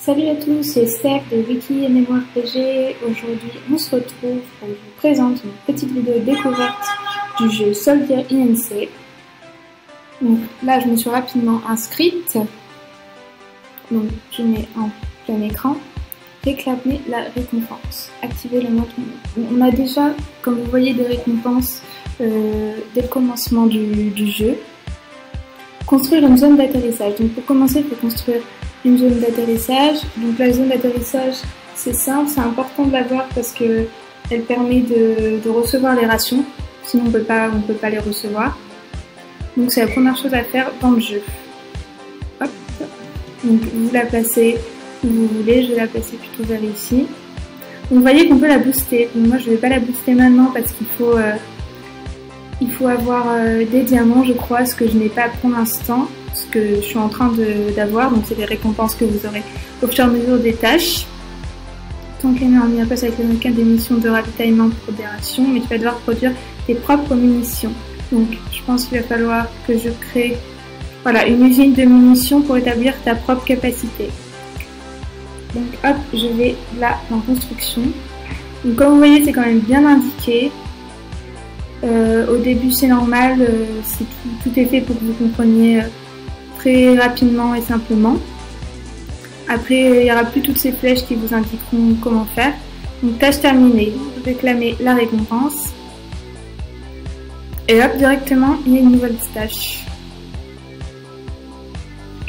Salut à tous, c'est Steph de Wiki MMORPG. Aujourd'hui, on se retrouve pour vous présenter une petite vidéo découverte du jeu Soldier INC. Donc là, je me suis rapidement inscrite. Donc, je mets en plein écran. Réclamer la récompense. Activer le mode. On a déjà, comme vous voyez, des récompenses dès le commencement du jeu. Construire une zone d'atterrissage. Donc pour commencer, il faut construire une zone d'atterrissage. Donc la zone d'atterrissage, c'est simple, c'est important de l'avoir parce que elle permet de recevoir les rations. Sinon on peut pas les recevoir. Donc c'est la première chose à faire dans le jeu. Hop. Donc vous la placez où vous voulez, je vais la placer plutôt vers ici. Donc vous voyez qu'on peut la booster. Donc moi je vais pas la booster maintenant parce qu'il faut avoir des diamants, je crois, ce que je n'ai pas pour l'instant, ce que je suis en train d'avoir. Donc c'est des récompenses que vous aurez au fur et à mesure des tâches. Tant qu'elle est en mise place avec le cas des missions de ravitaillement pour des rations, mais tu vas devoir produire tes propres munitions. Donc je pense qu'il va falloir que je crée une usine de munitions pour établir ta propre capacité. Donc hop, je vais là en construction. Donc comme vous voyez, c'est quand même bien indiqué. Au début c'est normal, tout est fait pour que vous compreniez très rapidement et simplement. Après il n'y aura plus toutes ces flèches qui vous indiqueront comment faire. Donc tâche terminée, réclamer la récompense. Et hop, directement il y a une nouvelle tâche.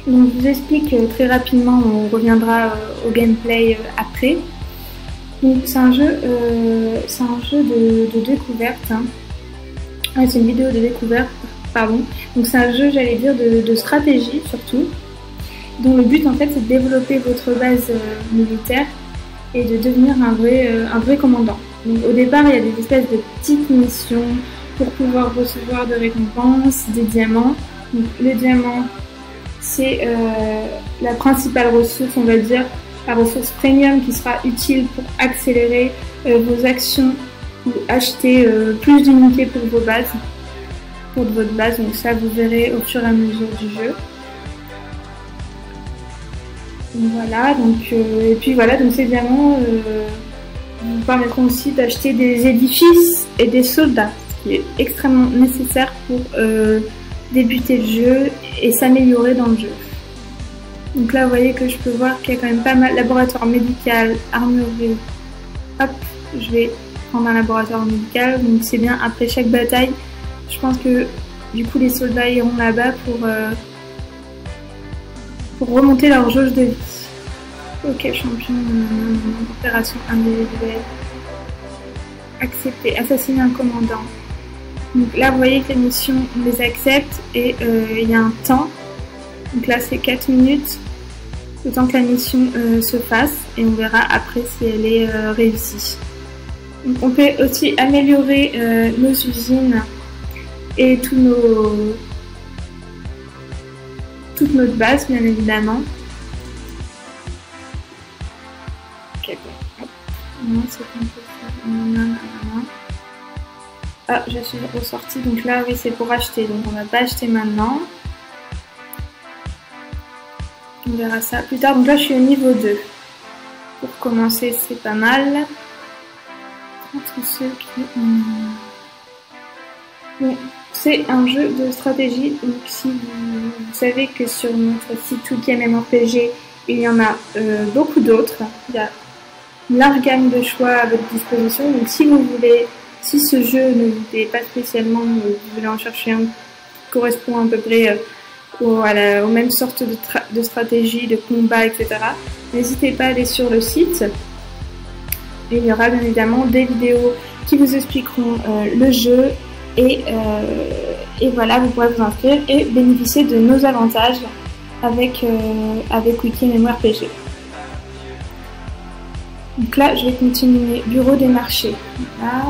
Donc je vous explique très rapidement, on reviendra au gameplay après. Donc c'est un jeu de découverte. Hein. C'est une vidéo de découverte, pardon. Donc c'est un jeu, j'allais dire, de stratégie surtout, dont le but en fait c'est de développer votre base militaire et de devenir un vrai commandant. Donc au départ il y a des espèces de petites missions pour pouvoir recevoir des récompenses, des diamants. Donc le diamant c'est la principale ressource, on va dire, la ressource premium qui sera utile pour accélérer vos actions ou acheter plus d'unités pour votre base. Donc ça vous verrez au fur et à mesure du jeu. Donc voilà, et puis voilà, donc ces diamants vous permettront aussi d'acheter des édifices et des soldats, ce qui est extrêmement nécessaire pour débuter le jeu et s'améliorer dans le jeu. Donc là vous voyez que je peux voir qu'il y a quand même pas mal. Laboratoire médical, armurerie. Hop, je vais prendre un laboratoire médical. Donc c'est bien, après chaque bataille, je pense que du coup les soldats iront là-bas pour remonter leur jauge de vie. Ok, champion, opération individuelle. Accepter, assassiner un commandant. Donc là vous voyez que les missions, on les accepte et il y a un temps. Donc là c'est 4 minutes, le temps que la mission se fasse, et on verra après si elle est réussie. Donc on peut aussi améliorer nos usines et toute notre base, bien évidemment. Ok, bon. Non, c'est pas possible. Ah, je suis ressortie, donc là oui c'est pour acheter, donc on va pas acheter maintenant. On verra ça plus tard. Donc là je suis au niveau 2. Pour commencer c'est pas mal. Entre ceux qui... Bon, c'est un jeu de stratégie, donc si vous savez que sur notre site Wiki MMORPG il y en a beaucoup d'autres. Il y a une large gamme de choix à votre disposition, donc si ce jeu ne vous plaît pas spécialement, vous voulez en chercher un qui correspond à peu près aux mêmes sortes de stratégies, de combats, etc. N'hésitez pas à aller sur le site. Et il y aura bien évidemment des vidéos qui vous expliqueront le jeu et voilà, vous pourrez vous inscrire et bénéficier de nos avantages avec Wiki MMORPG. Donc là, je vais continuer bureau des marchés. Là,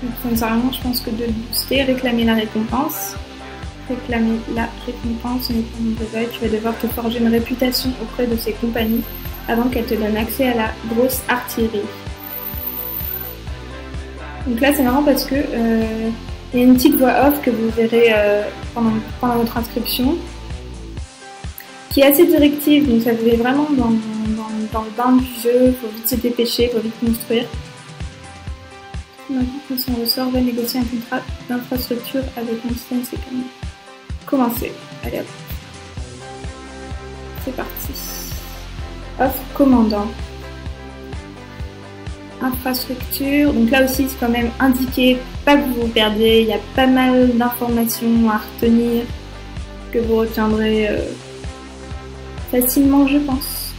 je pense que de le booster, réclamer la récompense. Réclamer la récompense, tu vas devoir te forger une réputation auprès de ces compagnies avant qu'elles te donnent accès à la grosse artillerie. Donc là c'est marrant parce que il y a une petite voix off que vous verrez pendant votre inscription qui est assez directive, donc ça fait vraiment dans le bain du jeu, faut vite se dépêcher, faut vite construire. Quand son ressort va négocier un contrat d'infrastructure avec l'ancienne, c'est comme commencer. Allez hop. C'est parti. Offre commandant. Infrastructure. Donc là aussi, c'est quand même indiqué, pas que vous vous perdiez. Il y a pas mal d'informations à retenir que vous retiendrez facilement, je pense.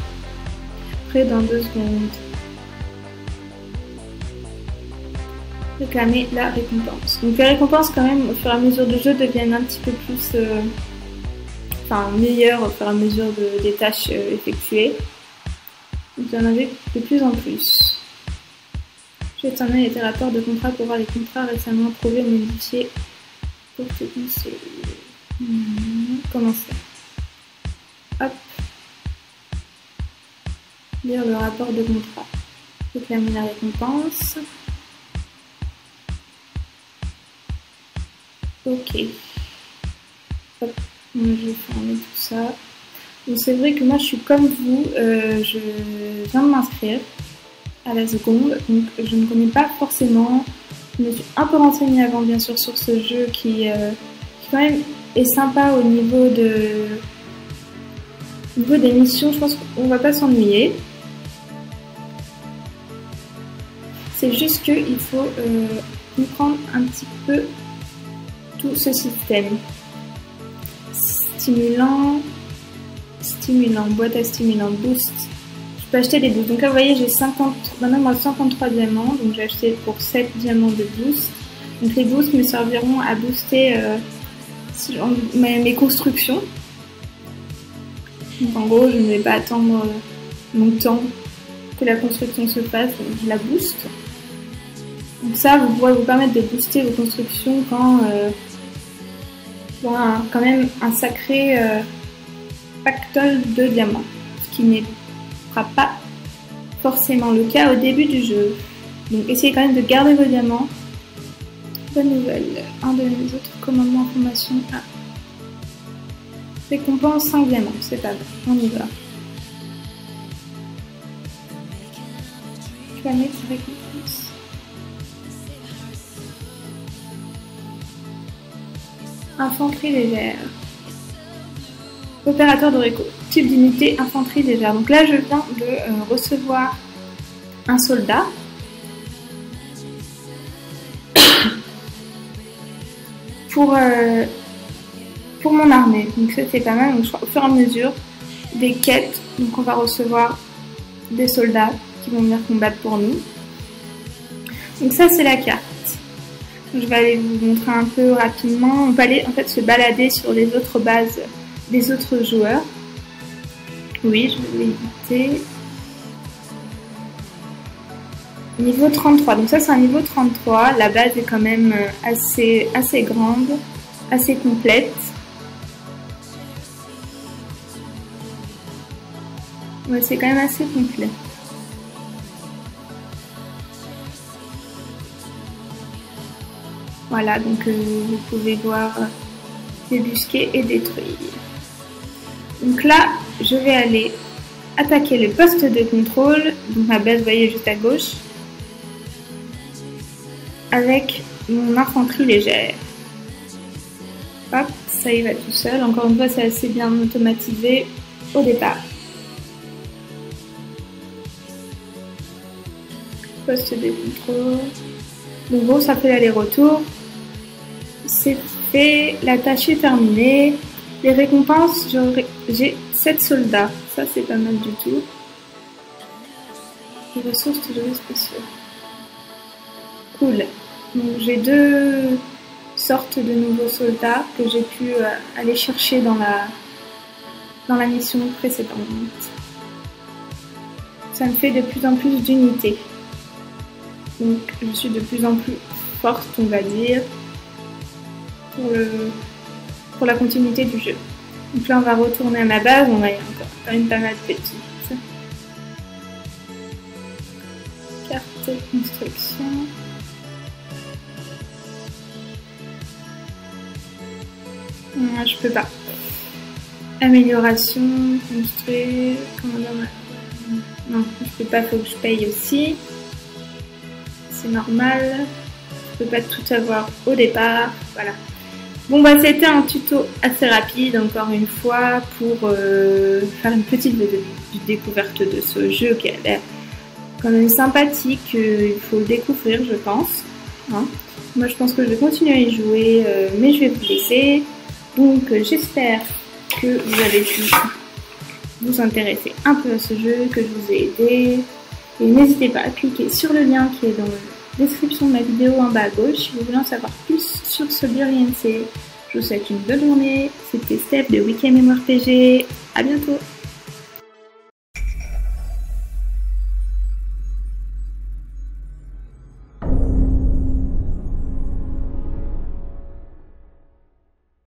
Après, dans 2 secondes. Réclamer la récompense. Donc les récompenses, quand même, au fur et à mesure du jeu, deviennent un petit peu plus... meilleures au fur et à mesure des tâches effectuées. Vous en avez de plus en plus. Jette un œil à tes rapports de contrat pour voir les contrats récemment approuvés ou modifiés pour te conseiller. Commencer. Hop. Lire le rapport de contrat. Réclamer la récompense. Ok. Hop. Je vais fermer tout ça. Donc c'est vrai que moi je suis comme vous, je viens de m'inscrire à la seconde, donc je ne connais pas forcément. Je me suis un peu renseignée avant bien sûr sur ce jeu qui quand même est sympa au niveau des missions. Je pense qu'on va pas s'ennuyer. C'est juste qu'il faut comprendre un petit peu tout ce système. Stimulant, boîte à stimulant, boost. Je peux acheter des boosts. Donc là, vous voyez, j'ai 53 diamants. Donc j'ai acheté pour 7 diamants de boost. Donc les boosts me serviront à booster mes constructions. Donc en gros, je ne vais pas attendre longtemps que la construction se fasse. Donc je la booste. Donc ça, vous pourrez vous permettre de booster vos constructions quand quand même un sacré pactole de diamants, ce qui n'est pas forcément le cas au début du jeu. Donc essayez quand même de garder vos diamants. Bonne nouvelle, un de mes autres commandements information. Récompense 5 diamants, c'est pas mal, on y va. Je vais mettre récompense. Infanterie légère. Opérateur de réco. Type d'unité infanterie légère. Donc là, je viens de recevoir un soldat. pour mon armée. Donc ça, c'est pas mal. Donc, au fur et à mesure des quêtes, donc on va recevoir des soldats qui vont venir combattre pour nous. Donc ça, c'est la carte. Je vais aller vous montrer un peu rapidement. On peut aller en fait se balader sur les autres bases des autres joueurs. Oui, je vais éviter. Niveau 33. Donc ça, c'est un niveau 33. La base est quand même assez grande, assez complète. Ouais, c'est quand même assez complet. Voilà, donc vous pouvez voir débusquer et détruire. Donc là, je vais aller attaquer le poste de contrôle. Donc ma base, vous voyez, juste à gauche. Avec mon infanterie légère. Hop, ça y va tout seul. Encore une fois, c'est assez bien automatisé au départ. Poste de contrôle. Donc bon, ça fait l'aller-retour. C'est fait, la tâche est terminée. Les récompenses, j'ai 7 soldats. Ça, c'est pas mal du tout. Les ressources de jeux spéciaux. Cool. Donc j'ai 2 sortes de nouveaux soldats que j'ai pu aller chercher dans la mission précédente. Ça me fait de plus en plus d'unités. Donc je suis de plus en plus forte, on va dire, pour la continuité du jeu. Donc là on va retourner à ma base, on va y encore quand même pas mal de petites. Carte de construction. Je peux pas. amélioration, construire, comment dire, non, je peux pas, faut que je paye aussi. C'est normal, je peux pas tout avoir au départ, voilà. Bon bah c'était un tuto assez rapide encore une fois pour faire une petite découverte de ce jeu qui a l'air quand même sympathique, il faut le découvrir je pense. Hein. Moi je pense que je vais continuer à y jouer mais je vais vous laisser. Donc j'espère que vous avez pu vous intéresser un peu à ce jeu, que je vous ai aidé. Et n'hésitez pas à cliquer sur le lien qui est dans la description de ma vidéo en bas à gauche si vous voulez en savoir plus sur Soldier INC. Je vous souhaite une bonne journée. C'était Steph de Weekend MMORPG. À bientôt.